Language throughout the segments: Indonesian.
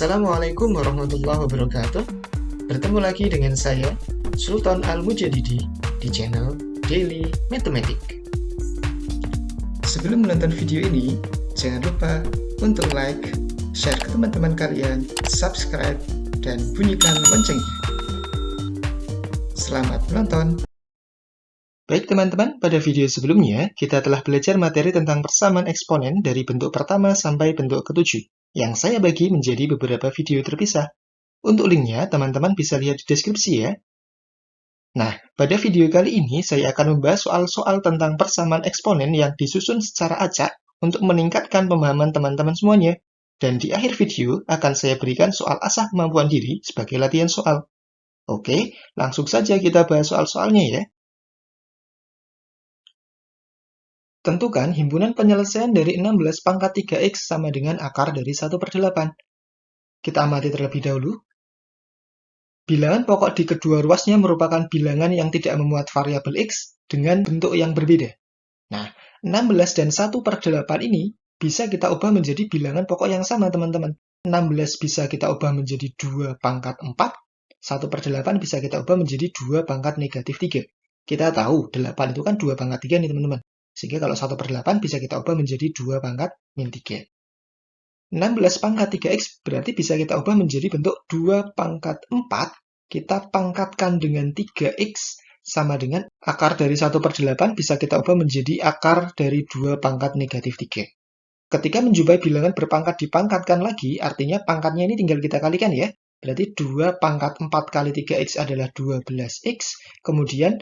Assalamualaikum warahmatullahi wabarakatuh. Bertemu lagi dengan saya, Sultan Al-Mujadidi, di channel Daily Mathematic. Sebelum menonton video ini, jangan lupa untuk like, share ke teman-teman kalian, subscribe, dan bunyikan loncengnya. Selamat menonton! Baik teman-teman, pada video sebelumnya, kita telah belajar materi tentang persamaan eksponen dari bentuk pertama sampai bentuk ketujuh, yang saya bagi menjadi beberapa video terpisah. Untuk linknya, teman-teman bisa lihat di deskripsi ya. Nah, pada video kali ini saya akan membahas soal-soal tentang persamaan eksponen yang disusun secara acak untuk meningkatkan pemahaman teman-teman semuanya. Dan di akhir video akan saya berikan soal asah kemampuan diri sebagai latihan soal. Oke, langsung saja kita bahas soal-soalnya ya. Tentukan himpunan penyelesaian dari 16 pangkat 3x sama dengan akar dari 1/8. Kita amati terlebih dahulu. Bilangan pokok di kedua ruasnya merupakan bilangan yang tidak memuat variabel x dengan bentuk yang berbeda. Nah, 16 dan 1/8 ini bisa kita ubah menjadi bilangan pokok yang sama, teman-teman. 16 bisa kita ubah menjadi 2 pangkat 4, 1/8 bisa kita ubah menjadi 2 pangkat negatif 3. Kita tahu 8 itu kan 2 pangkat 3 nih, teman-teman. Sehingga kalau 1/8 bisa kita ubah menjadi 2 pangkat min 3. 16 pangkat 3x berarti bisa kita ubah menjadi bentuk 2 pangkat 4. Kita pangkatkan dengan 3x sama dengan akar dari 1/8 bisa kita ubah menjadi akar dari 2 pangkat negatif 3. Ketika menjumpai bilangan berpangkat dipangkatkan lagi, artinya pangkatnya ini tinggal kita kalikan ya. Berarti 2 pangkat 4 kali 3x adalah 12x. Kemudian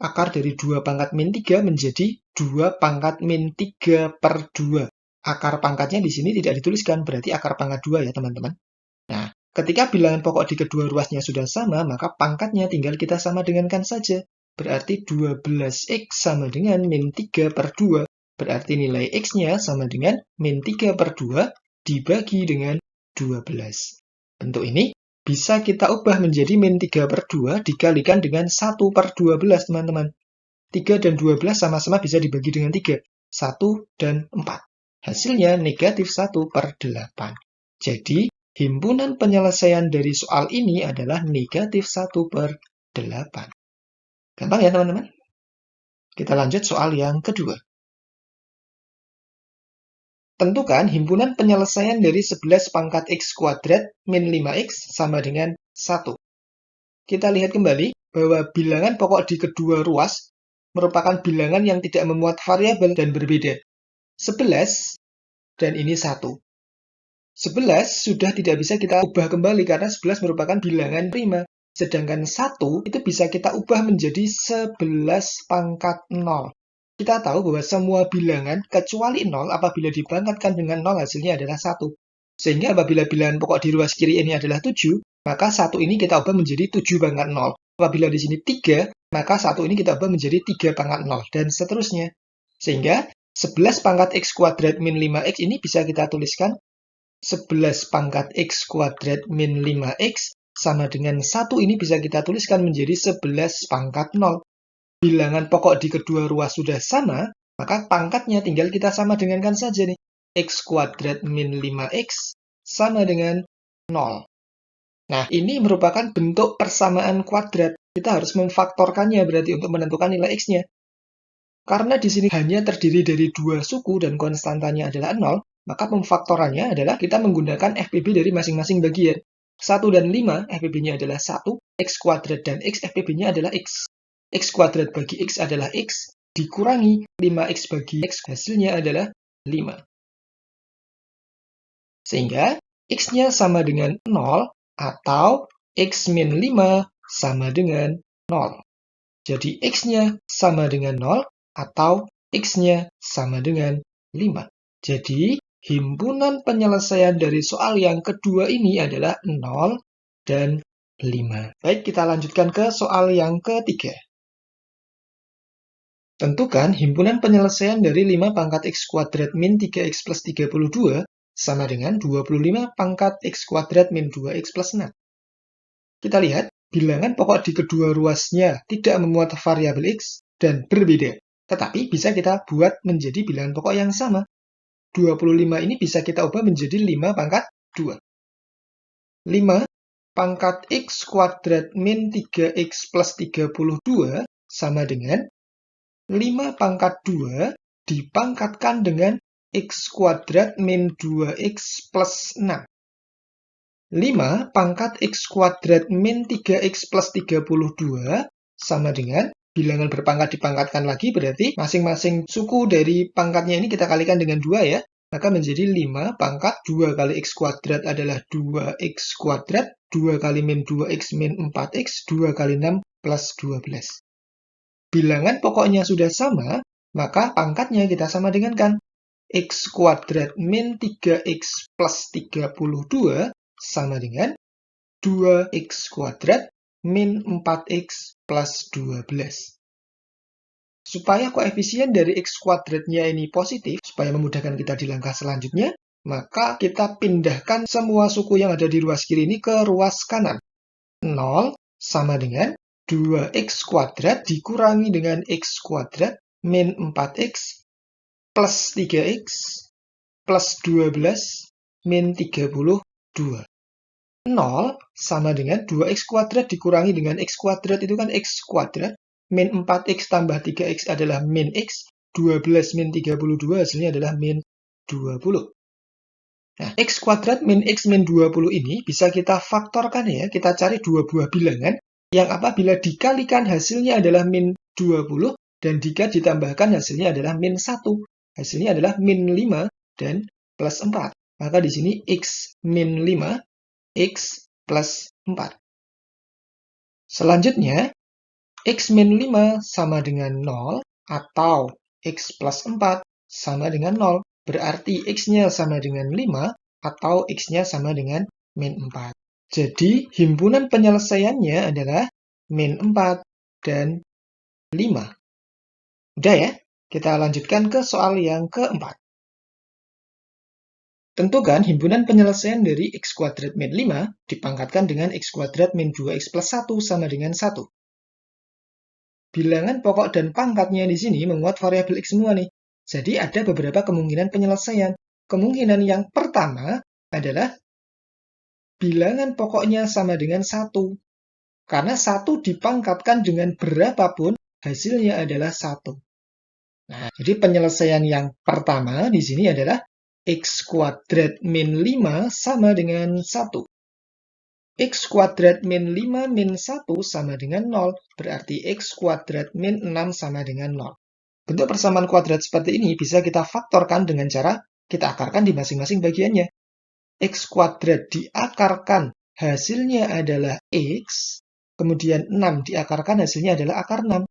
akar dari 2 pangkat min 3 menjadi 2 pangkat min 3/2. Akar pangkatnya di sini tidak dituliskan, berarti akar pangkat 2 ya teman-teman. Nah, ketika bilangan pokok di kedua ruasnya sudah sama, maka pangkatnya tinggal kita sama dengankan saja. Berarti 12x sama dengan min 3/2. Berarti nilai x-nya sama dengan min 3/2 dibagi dengan 12. Bentuk ini bisa kita ubah menjadi min 3/2 dikalikan dengan 1/12, teman-teman. 3 dan 12 sama-sama bisa dibagi dengan 3. 1 dan 4. Hasilnya negatif 1/8. Jadi, himpunan penyelesaian dari soal ini adalah negatif 1/8. Gampang ya, teman-teman? Kita lanjut soal yang kedua. Tentukan himpunan penyelesaian dari 11 pangkat x kuadrat min 5x sama dengan 1. Kita lihat kembali bahwa bilangan pokok di kedua ruas merupakan bilangan yang tidak memuat variabel dan berbeda. 11 dan ini 1. 11 sudah tidak bisa kita ubah kembali karena 11 merupakan bilangan prima. Sedangkan 1 itu bisa kita ubah menjadi 11 pangkat 0. Kita tahu bahwa semua bilangan kecuali 0 apabila dipangkatkan dengan 0 hasilnya adalah 1. Sehingga apabila bilangan pokok di ruas kiri ini adalah 7, maka 1 ini kita ubah menjadi 7 pangkat 0. Apabila di sini 3, maka 1 ini kita ubah menjadi 3 pangkat 0, dan seterusnya. Sehingga 11 pangkat x kuadrat min 5x ini bisa kita tuliskan 11 pangkat x kuadrat min 5x sama dengan 1 ini bisa kita tuliskan menjadi 11 pangkat 0. Bilangan pokok di kedua ruas sudah sama, maka pangkatnya tinggal kita sama dengankan saja nih. X kuadrat min 5x sama dengan 0. Nah, ini merupakan bentuk persamaan kuadrat. Kita harus memfaktorkannya berarti untuk menentukan nilai x-nya. Karena di sini hanya terdiri dari 2 suku dan konstantanya adalah 0, maka pemfaktorannya adalah kita menggunakan FPB dari masing-masing bagian. 1 dan 5, FPB-nya adalah 1, x kuadrat dan x, FPB-nya adalah x. X kuadrat bagi x adalah x, dikurangi 5x bagi x, hasilnya adalah 5. Sehingga x-nya sama dengan 0, atau x min 5 sama dengan 0. Jadi x-nya sama dengan 0, atau x-nya sama dengan 5. Jadi, himpunan penyelesaian dari soal yang kedua ini adalah 0 dan 5. Baik, kita lanjutkan ke soal yang ketiga. Tentukan himpunan penyelesaian dari 5 pangkat x kuadrat min 3x plus 32 sama dengan 25 pangkat x kuadrat min 2x plus 6. Kita lihat, bilangan pokok di kedua ruasnya tidak memuat variabel x dan berbeda. Tetapi bisa kita buat menjadi bilangan pokok yang sama. 25 ini bisa kita ubah menjadi 5 pangkat 2. 5 pangkat X kuadrat min 3X plus 32 sama dengan 5 pangkat 2 dipangkatkan dengan X kuadrat min 2X plus 6. 5 pangkat X kuadrat min 3X plus 32 sama dengan bilangan berpangkat dipangkatkan lagi, berarti masing-masing suku dari pangkatnya ini kita kalikan dengan 2 ya. Maka menjadi 5 pangkat 2 kali X kuadrat adalah 2X kuadrat, 2 kali min 2X min 4X, 2 kali 6 plus 12. Bilangan pokoknya sudah sama, maka pangkatnya kita sama dengan kan. X kuadrat min 3X plus 32 sama dengan 2X kuadrat min 4X plus 12. Supaya koefisien dari X kuadratnya ini positif, supaya memudahkan kita di langkah selanjutnya, maka kita pindahkan semua suku yang ada di ruas kiri ini ke ruas kanan. 0 sama dengan 2X kuadrat dikurangi dengan X kuadrat min 4X plus 3X plus 12 min 32. 0 sama dengan 2X kuadrat dikurangi dengan X kuadrat itu kan X kuadrat. Min 4X tambah 3X adalah min X. 12 min 32 hasilnya adalah min 20. Nah, X kuadrat min X min 20 ini bisa kita faktorkan ya. Kita cari dua buah bilangan yang apabila dikalikan hasilnya adalah min 20 dan jika ditambahkan hasilnya adalah min 1. Hasilnya adalah min 5 dan plus 4. Maka di sini X min 5, X plus 4. Selanjutnya, X min 5 sama dengan 0 atau X plus 4 sama dengan 0. Berarti X-nya sama dengan 5 atau X-nya sama dengan min 4. Jadi, himpunan penyelesaiannya adalah min 4 dan 5. Udah ya? Kita lanjutkan ke soal yang keempat. Tentukan himpunan penyelesaian dari X kuadrat min 5 dipangkatkan dengan X kuadrat min 2X plus 1 sama dengan 1. Bilangan pokok dan pangkatnya di sini menguat variabel X semua nih. Jadi ada beberapa kemungkinan penyelesaian. Kemungkinan yang pertama adalah bilangan pokoknya sama dengan 1. Karena 1 dipangkatkan dengan berapapun, hasilnya adalah 1. Nah, jadi penyelesaian yang pertama di sini adalah X kuadrat min 5 sama dengan 1. X kuadrat min 5 min 1 sama dengan 0. Berarti X kuadrat min 6 sama dengan 0. Bentuk persamaan kuadrat seperti ini bisa kita faktorkan dengan cara kita akarkan di masing-masing bagiannya. X kuadrat diakarkan hasilnya adalah X. Kemudian 6 diakarkan hasilnya adalah akar 6.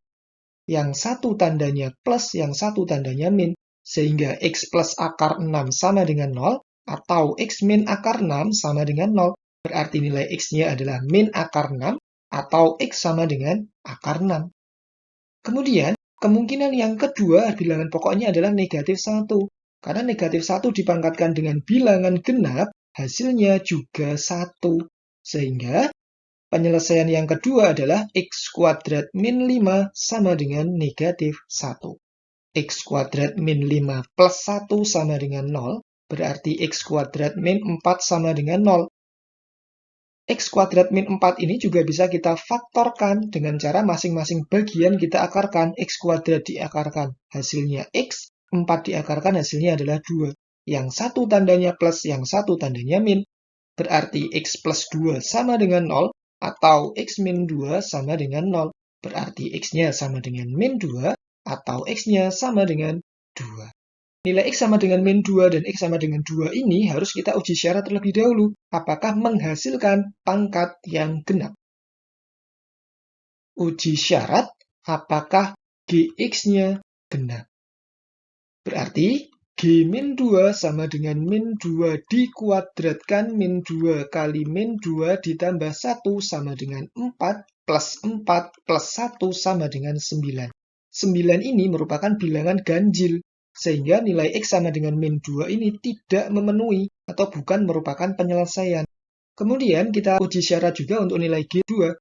Yang satu tandanya plus, yang satu tandanya min. Sehingga X plus akar 6 sama dengan 0. Atau X min akar 6 sama dengan 0. Berarti nilai X-nya adalah min akar 6 atau X sama dengan akar 6. Kemudian, kemungkinan yang kedua bilangan pokoknya adalah negatif 1. Karena negatif 1 dipangkatkan dengan bilangan genap, hasilnya juga 1. Sehingga, penyelesaian yang kedua adalah X kuadrat min 5 sama dengan negatif 1. X kuadrat min 5 plus 1 sama dengan 0. Berarti X kuadrat min 4 sama dengan 0. X kuadrat min 4 ini juga bisa kita faktorkan dengan cara masing-masing bagian kita akarkan. X kuadrat diakarkan hasilnya X, 4 diakarkan hasilnya adalah 2. Yang satu tandanya plus, yang satu tandanya min. Berarti X plus 2 sama dengan 0, atau X min 2 sama dengan 0. Berarti X-nya sama dengan min 2, atau X-nya sama dengan 2. Nilai X sama dengan min 2 dan X sama dengan 2 ini harus kita uji syarat terlebih dahulu. Apakah menghasilkan pangkat yang genap? Uji syarat apakah Gx-nya genap. Berarti G min 2 sama dengan min 2 dikuadratkan min 2 kali min 2 ditambah 1 sama dengan 4 plus 4 plus 1 sama dengan 9. 9 ini merupakan bilangan ganjil. Sehingga nilai X sama dengan min 2 ini tidak memenuhi atau bukan merupakan penyelesaian. Kemudian kita uji syarat juga untuk nilai G2.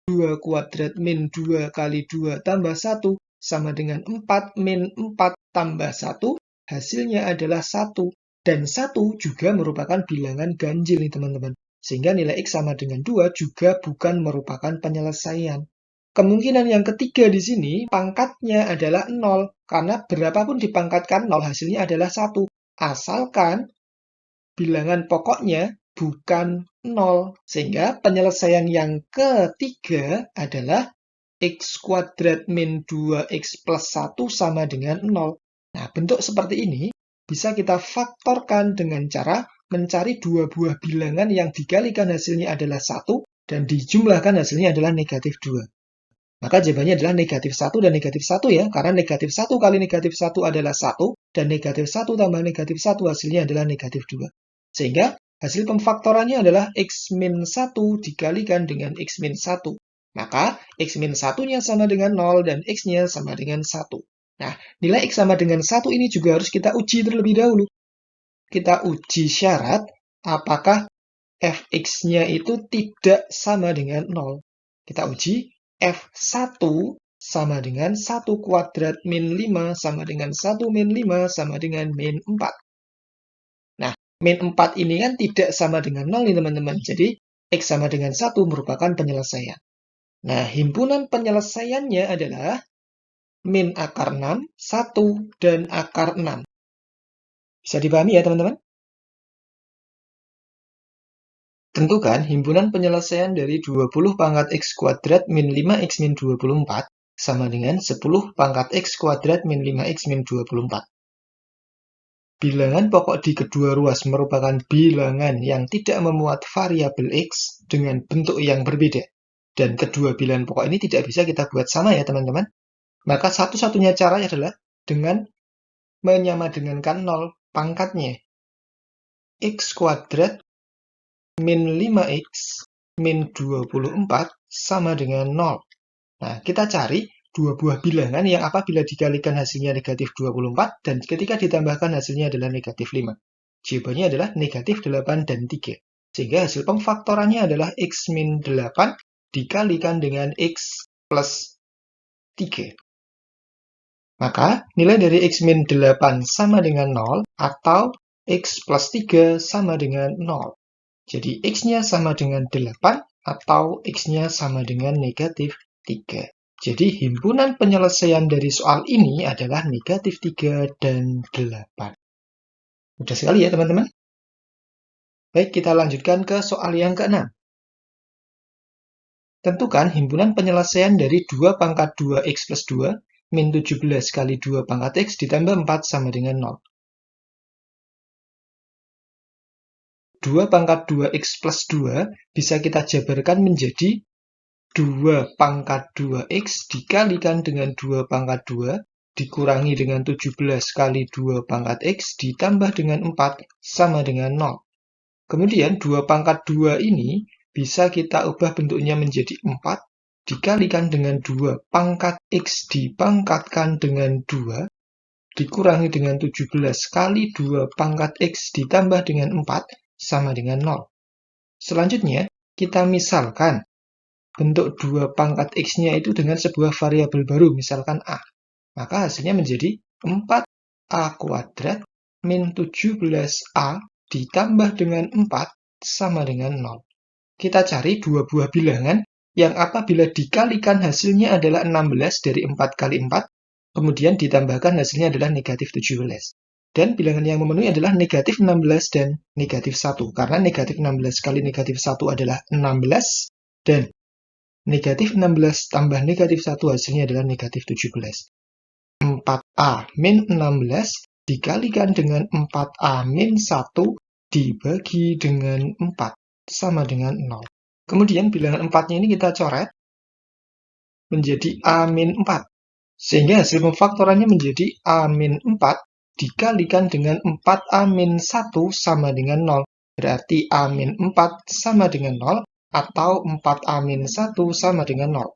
2 kuadrat min 2 kali 2 tambah 1 sama dengan 4 min 4 tambah 1. Hasilnya adalah 1. Dan 1 juga merupakan bilangan ganjil nih teman-teman. sehingga nilai X sama dengan 2 juga bukan merupakan penyelesaian. Kemungkinan yang ketiga di sini, pangkatnya adalah 0, karena berapapun dipangkatkan 0 hasilnya adalah 1, asalkan bilangan pokoknya bukan 0. Sehingga penyelesaian yang ketiga adalah X kuadrat min 2X plus 1 sama dengan 0. Nah, bentuk seperti ini bisa kita faktorkan dengan cara mencari dua buah bilangan yang dikalikan hasilnya adalah 1 dan dijumlahkan hasilnya adalah negatif 2. Maka jawabannya adalah negatif 1 dan negatif 1 ya, karena negatif 1 kali negatif 1 adalah 1, dan negatif 1 tambah negatif 1 hasilnya adalah negatif 2. Sehingga hasil pemfaktorannya adalah X min 1 dikalikan dengan X min 1. Maka X min 1-nya sama dengan 0 dan X-nya sama dengan 1. Nah, nilai X sama dengan 1 ini juga harus kita uji terlebih dahulu. Kita uji syarat apakah Fx-nya itu tidak sama dengan 0. Kita uji F1 sama dengan 1 kuadrat min 5 sama dengan 1 min 5 sama dengan min 4. Nah, min 4 ini kan tidak sama dengan 0 nih teman-teman. Jadi, X sama dengan 1 merupakan penyelesaian. Nah, himpunan penyelesaiannya adalah min akar 6, 1, dan akar 6. Bisa dipahami ya teman-teman? Tentukan himpunan penyelesaian dari 20 pangkat X kuadrat min 5X min 24 sama dengan 10 pangkat X kuadrat min 5X min 24. Bilangan pokok di kedua ruas merupakan bilangan yang tidak memuat variabel X dengan bentuk yang berbeda. Dan kedua bilangan pokok ini tidak bisa kita buat sama ya teman-teman. Maka satu-satunya cara adalah dengan menyamadengankan 0 pangkatnya. X kuadrat min 5X min 24 sama dengan 0. Nah, kita cari dua buah bilangan yang apabila dikalikan hasilnya negatif 24 dan ketika ditambahkan hasilnya adalah negatif 5. Jawabannya adalah negatif 8 dan 3. Sehingga hasil pemfaktorannya adalah X min 8 dikalikan dengan X plus 3. Maka nilai dari X min 8 sama dengan 0 atau X plus 3 sama dengan 0. Jadi X-nya sama dengan 8 atau X-nya sama dengan negatif 3. Jadi himpunan penyelesaian dari soal ini adalah negatif 3 dan 8. Mudah sekali ya teman-teman. Baik, kita lanjutkan ke soal yang ke-6. Tentukan himpunan penyelesaian dari 2 pangkat 2X plus 2 min 17 kali 2 pangkat X ditambah 4 sama dengan 0. 2 pangkat 2X plus 2 bisa kita jabarkan menjadi 2 pangkat 2X dikalikan dengan 2 pangkat 2 dikurangi dengan 17 kali 2 pangkat X ditambah dengan 4 sama dengan 0. Kemudian 2 pangkat 2 ini bisa kita ubah bentuknya menjadi 4 dikalikan dengan 2 pangkat X dipangkatkan dengan 2 dikurangi dengan 17 kali 2 pangkat X ditambah dengan 4 sama dengan 0. Selanjutnya, kita misalkan bentuk 2 pangkat X-nya itu dengan sebuah variabel baru, misalkan A. Maka hasilnya menjadi 4A kuadrat min 17A ditambah dengan 4 sama dengan 0. Kita cari dua buah bilangan yang apabila dikalikan hasilnya adalah 16 dari 4 kali 4, kemudian ditambahkan hasilnya adalah negatif 17. Dan bilangan yang memenuhi adalah negatif 16 dan negatif 1. Karena negatif 16 kali negatif 1 adalah 16, dan negatif 16 tambah negatif 1 hasilnya adalah negatif 17. 4A min 16 dikalikan dengan 4A min 1 dibagi dengan 4 sama dengan 0. Kemudian bilangan 4-nya ini kita coret menjadi A min 4. Sehingga hasil pemfaktorannya menjadi A min 4 dikalikan dengan 4A min 1 sama dengan 0. Berarti A min 4 sama dengan 0 atau 4A min 1 sama dengan 0.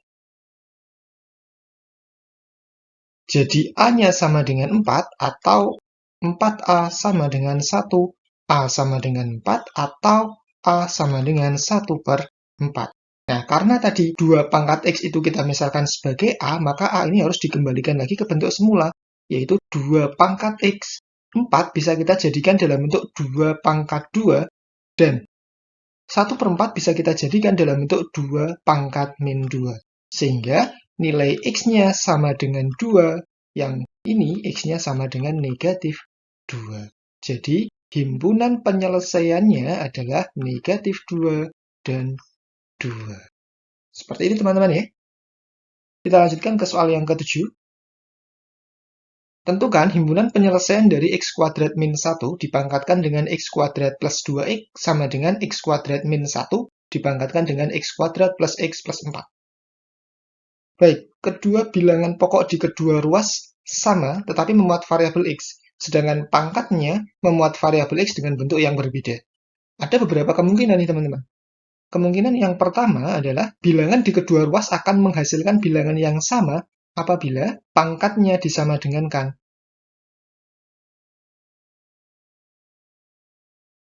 Jadi A-nya sama dengan 4 atau 4A sama dengan 1, A sama dengan 4 atau A sama dengan 1/4. Nah, karena tadi 2 pangkat X itu kita misalkan sebagai A, maka A ini harus dikembalikan lagi ke bentuk semula, yaitu 2 pangkat X. 4 bisa kita jadikan dalam bentuk 2 pangkat 2, dan 1/4 bisa kita jadikan dalam bentuk 2 pangkat min 2. Sehingga nilai X-nya sama dengan 2, yang ini X-nya sama dengan negatif 2. Jadi, himpunan penyelesaiannya adalah negatif 2 dan 2. Seperti ini teman-teman ya. Kita lanjutkan ke soal yang ke-7. Tentukan himpunan penyelesaian dari x kuadrat min 1 dipangkatkan dengan x kuadrat plus 2x sama dengan x kuadrat min 1 dipangkatkan dengan x kuadrat plus x plus 4. Baik, kedua bilangan pokok di kedua ruas sama tetapi memuat variabel x, sedangkan pangkatnya memuat variabel x dengan bentuk yang berbeda. Ada beberapa kemungkinan nih teman-teman. Kemungkinan yang pertama adalah bilangan di kedua ruas akan menghasilkan bilangan yang sama apabila pangkatnya disama dengankan.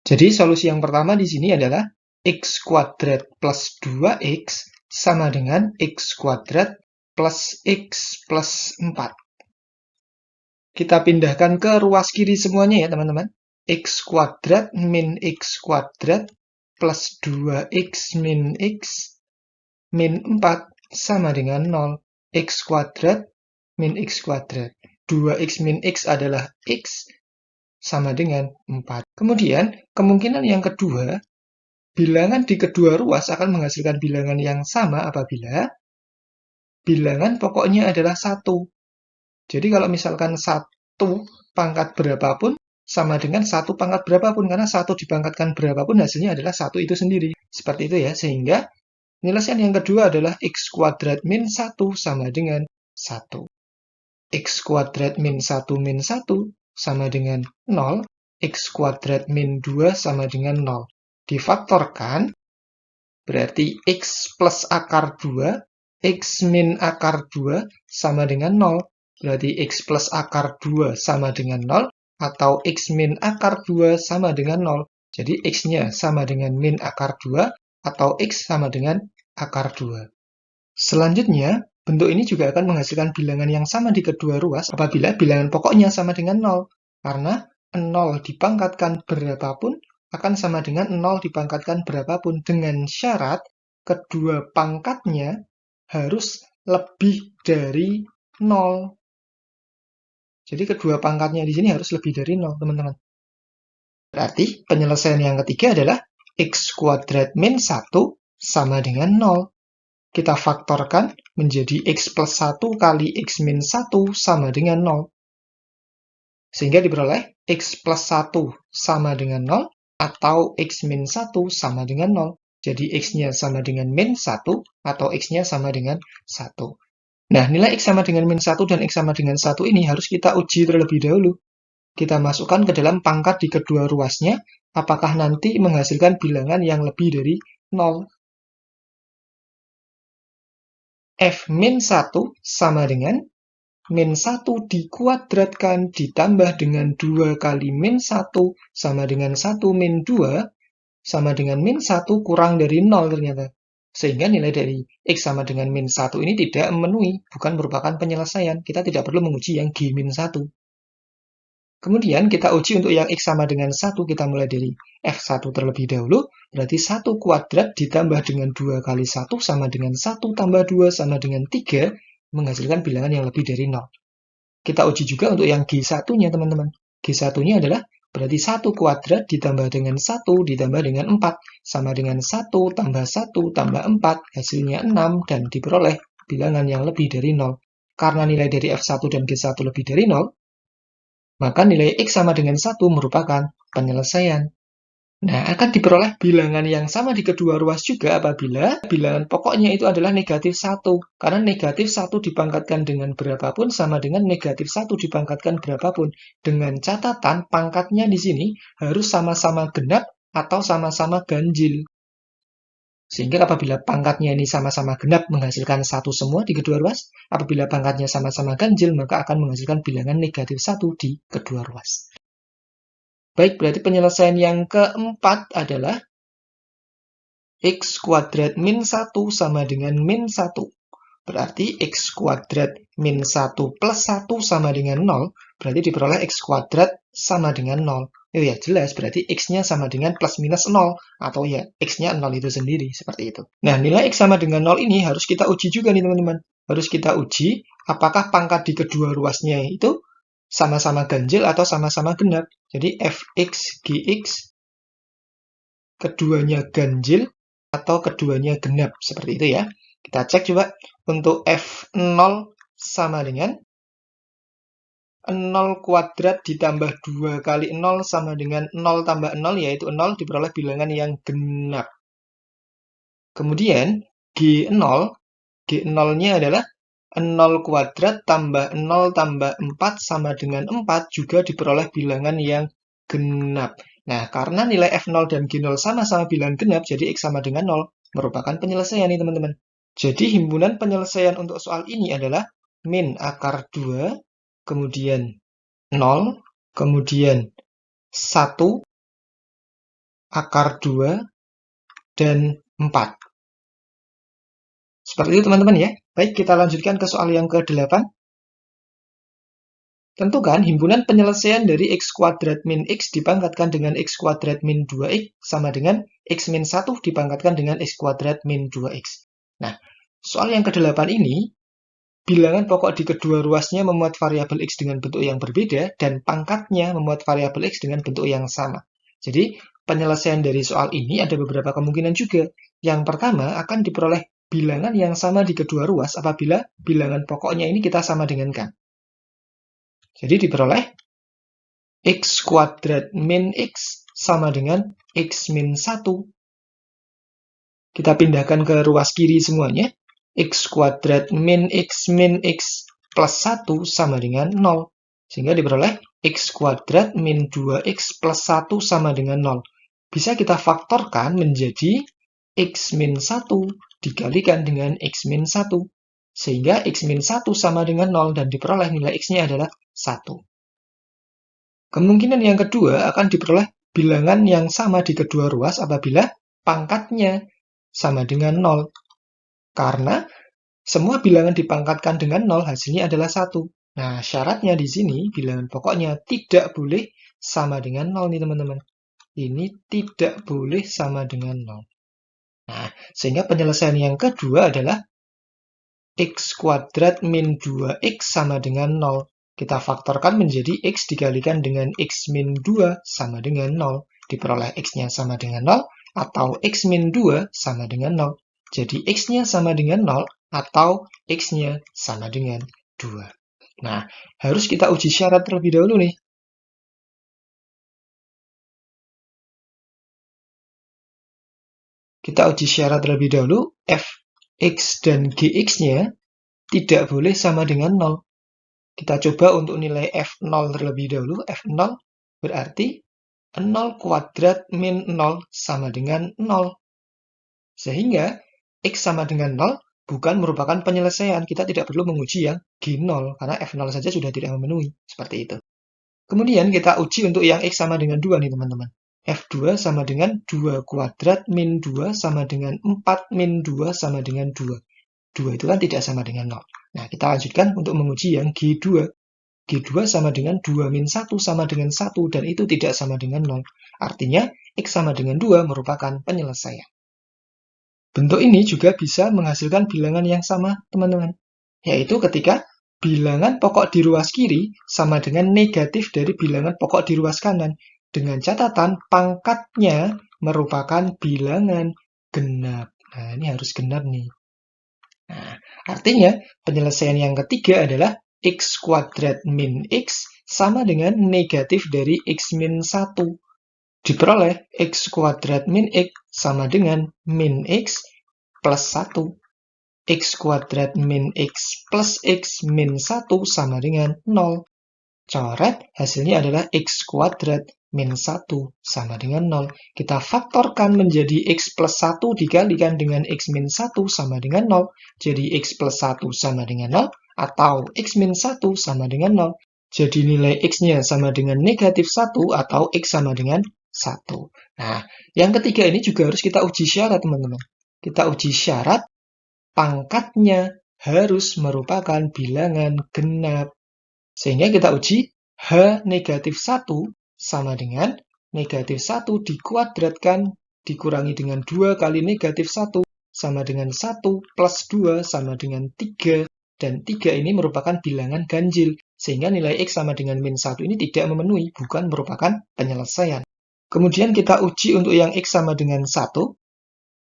Jadi solusi yang pertama di sini adalah x kuadrat plus 2x sama dengan x kuadrat plus x plus 4. Kita pindahkan ke ruas kiri semuanya ya teman-teman. X kuadrat min x kuadrat plus 2x min x min 4 sama dengan 0. X kuadrat min x kuadrat. 2x min x adalah x sama dengan 4. Kemudian, kemungkinan yang kedua, bilangan di kedua ruas akan menghasilkan bilangan yang sama apabila bilangan pokoknya adalah 1. Jadi kalau misalkan 1 pangkat berapapun sama dengan 1 pangkat berapapun, karena 1 dipangkatkan berapapun hasilnya adalah 1 itu sendiri. Seperti itu ya, sehingga penyelesaian yang kedua adalah x kuadrat min 1 sama dengan 1. X kuadrat min 1 min 1 sama dengan 0. X kuadrat min 2 sama dengan 0. Difaktorkan, berarti x plus akar 2, x min akar 2 sama dengan 0. Berarti x plus akar 2 sama dengan 0, atau x min akar 2 sama dengan 0. Jadi x-nya sama dengan min akar 2, atau x sama dengan akar 2. Selanjutnya, bentuk ini juga akan menghasilkan bilangan yang sama di kedua ruas apabila bilangan pokoknya sama dengan 0. Karena 0 dipangkatkan berapapun akan sama dengan 0 dipangkatkan berapapun, dengan syarat kedua pangkatnya harus lebih dari 0. Jadi kedua pangkatnya di sini harus lebih dari 0, teman-teman. Berarti penyelesaian yang ketiga adalah x kuadrat min 1 sama dengan 0. Kita faktorkan menjadi x plus 1 kali x min 1 sama dengan 0. Sehingga diperoleh x plus 1 sama dengan 0 atau x min 1 sama dengan 0. Jadi x-nya sama dengan min 1 atau x-nya sama dengan 1. Nah, nilai x sama dengan min 1 dan x sama dengan 1 ini harus kita uji terlebih dahulu. Kita masukkan ke dalam pangkat di kedua ruasnya, apakah nanti menghasilkan bilangan yang lebih dari 0. F min 1 sama dengan min 1 dikuadratkan ditambah dengan 2 kali min 1 sama dengan 1 min 2 sama dengan min 1 kurang dari 0 ternyata. Sehingga nilai dari x sama dengan min 1 ini tidak memenuhi, bukan merupakan penyelesaian. Kita tidak perlu menguji yang g min 1. Kemudian kita uji untuk yang x sama dengan 1, kita mulai dari f1 terlebih dahulu, berarti 1 kuadrat ditambah dengan 2 kali 1 sama dengan 1 tambah 2 sama dengan 3, menghasilkan bilangan yang lebih dari 0. Kita uji juga untuk yang G1-nya, teman-teman. G1-nya adalah berarti 1 kuadrat ditambah dengan 1 ditambah dengan 4, sama dengan 1 tambah 1 tambah 4, hasilnya 6, dan diperoleh bilangan yang lebih dari 0. Karena nilai dari F1 dan G1 lebih dari 0, maka nilai X sama dengan 1 merupakan penyelesaian. Nah, akan diperoleh bilangan yang sama di kedua ruas juga apabila bilangan pokoknya itu adalah negatif 1. Karena negatif 1 dipangkatkan dengan berapapun sama dengan negatif 1 dipangkatkan berapapun. Dengan catatan pangkatnya di sini harus sama-sama genap atau sama-sama ganjil. Sehingga apabila pangkatnya ini sama-sama genap menghasilkan 1 semua di kedua ruas, apabila pangkatnya sama-sama ganjil maka akan menghasilkan bilangan negatif 1 di kedua ruas. Baik, berarti penyelesaian yang keempat adalah x kuadrat min 1 sama dengan min 1. Berarti x kuadrat min 1 plus 1 sama dengan 0, berarti diperoleh x kuadrat sama dengan 0. Oh ya, jelas, berarti x-nya sama dengan plus minus 0, atau ya, x-nya 0 itu sendiri, seperti itu. Nah, nilai x sama dengan 0 ini harus kita uji juga nih, teman-teman. Harus kita uji apakah pangkat di kedua ruasnya itu sama-sama ganjil atau sama-sama genap. Jadi, fx, gx, keduanya ganjil atau keduanya genap, seperti itu ya. Kita cek coba untuk f0 sama dengan 0 kuadrat ditambah 2 kali 0 sama dengan 0 tambah 0, yaitu 0 diperoleh bilangan yang genap. Kemudian G0, G0-nya adalah 0 kuadrat tambah 0 tambah 4 sama dengan 4 juga diperoleh bilangan yang genap. Nah, karena nilai F0 dan G0 sama-sama bilangan genap, jadi X sama dengan 0 merupakan penyelesaian nih teman-teman. Jadi himpunan penyelesaian untuk soal ini adalah min akar 2, kemudian 0, kemudian 1, akar 2, dan 4. Seperti itu teman-teman ya. Baik, kita lanjutkan ke soal yang ke-8. Tentukan himpunan penyelesaian dari x kuadrat min x dipangkatkan dengan x kuadrat min 2x sama dengan x min 1 dipangkatkan dengan x kuadrat min 2x. Nah, soal yang ke-8 ini, bilangan pokok di kedua ruasnya memuat variabel x dengan bentuk yang berbeda dan pangkatnya memuat variabel x dengan bentuk yang sama. Jadi, penyelesaian dari soal ini ada beberapa kemungkinan juga. Yang pertama akan diperoleh bilangan yang sama di kedua ruas apabila bilangan pokoknya ini kita sama dengankan. Jadi diperoleh x kuadrat min x sama dengan x min 1. Kita pindahkan ke ruas kiri semuanya. X kuadrat min x plus 1 sama dengan 0. Sehingga diperoleh x kuadrat min 2x plus 1 sama dengan 0. Bisa kita faktorkan menjadi x min 1 dikalikan dengan x min 1. Sehingga x min 1 sama dengan 0 dan diperoleh nilai x-nya adalah 1. Kemungkinan yang kedua akan diperoleh bilangan yang sama di kedua ruas apabila pangkatnya sama dengan 0. Karena semua bilangan dipangkatkan dengan 0 hasilnya adalah 1. Nah, syaratnya di sini bilangan pokoknya tidak boleh sama dengan 0 nih teman-teman. Ini tidak boleh sama dengan 0. Nah, sehingga penyelesaian yang kedua adalah x kuadrat min 2x sama dengan 0. Kita faktorkan menjadi x dikalikan dengan x min 2 sama dengan 0. Diperoleh x-nya sama dengan 0 atau x min 2 sama dengan 0. Jadi x-nya sama dengan 0 atau x-nya sama dengan 2. Nah, harus kita uji syarat terlebih dahulu nih. Kita uji syarat terlebih dahulu, fx dan gx-nya tidak boleh sama dengan 0. Kita coba untuk nilai f0 terlebih dahulu. F0 berarti 0 kuadrat min 0 sama dengan 0. Sehingga x sama dengan 0 bukan merupakan penyelesaian. Kita tidak perlu menguji yang G0, karena F0 saja sudah tidak memenuhi. Seperti itu. Kemudian kita uji untuk yang x sama dengan 2 nih teman-teman. F2 sama dengan 2 kuadrat min 2 sama dengan 4 min 2 sama dengan 2. 2 itu kan tidak sama dengan 0. Nah, kita lanjutkan untuk menguji yang G2. G2 sama dengan 2 min 1 sama dengan 1, dan itu tidak sama dengan 0. Artinya, X sama dengan 2 merupakan penyelesaian. Bentuk ini juga bisa menghasilkan bilangan yang sama, teman-teman. Yaitu ketika bilangan pokok di ruas kiri sama dengan negatif dari bilangan pokok di ruas kanan. Dengan catatan pangkatnya merupakan bilangan genap. Nah, ini harus genap nih. Nah, artinya penyelesaian yang ketiga adalah x kuadrat min x sama dengan negatif dari x min 1. Diperoleh x kuadrat min x sama dengan min x plus 1. X kuadrat min x plus x min 1 sama dengan 0. Coret, hasilnya adalah x kuadrat min 1 sama dengan 0. Kita faktorkan menjadi x plus 1 dikalikan dengan x min 1 sama dengan 0. Jadi x plus 1 sama dengan 0 atau x min 1 sama dengan 0. Jadi nilai x-nya sama dengan negatif 1 atau x sama dengan 1. Nah, yang ketiga ini juga harus kita uji syarat, teman-teman. Kita uji syarat pangkatnya harus merupakan bilangan genap. Sehingga kita uji H negatif 1 sama dengan negatif 1 dikuadratkan dikurangi dengan 2 kali negatif 1 sama dengan 1 plus 2 sama dengan 3. Dan 3 ini merupakan bilangan ganjil, sehingga nilai X sama dengan min 1 ini tidak memenuhi, bukan merupakan penyelesaian. Kemudian kita uji untuk yang X sama dengan 1.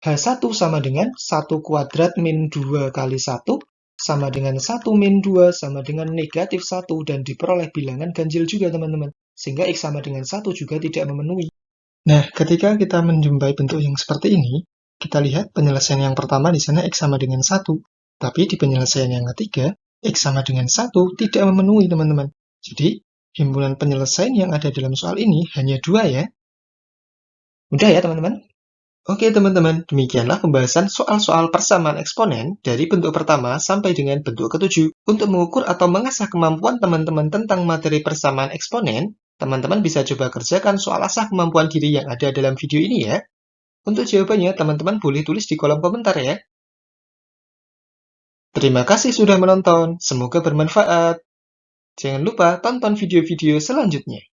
H1 sama dengan 1 kuadrat min 2 kali 1 sama dengan 1 min 2 sama dengan negatif 1 dan diperoleh bilangan ganjil juga teman-teman. Sehingga X sama dengan 1 juga tidak memenuhi. Nah, ketika kita menjumpai bentuk yang seperti ini, kita lihat penyelesaian yang pertama di sana X sama dengan 1. Tapi di penyelesaian yang ketiga, X sama dengan 1 tidak memenuhi teman-teman. Jadi, himpunan penyelesaian yang ada dalam soal ini hanya 2 ya. Mudah ya teman-teman? Oke teman-teman, demikianlah pembahasan soal-soal persamaan eksponen dari bentuk pertama sampai dengan bentuk ketujuh. Untuk mengukur atau mengasah kemampuan teman-teman tentang materi persamaan eksponen, teman-teman bisa coba kerjakan soal asah kemampuan diri yang ada dalam video ini ya. Untuk jawabannya, teman-teman boleh tulis di kolom komentar ya. Terima kasih sudah menonton, semoga bermanfaat. Jangan lupa tonton video-video selanjutnya.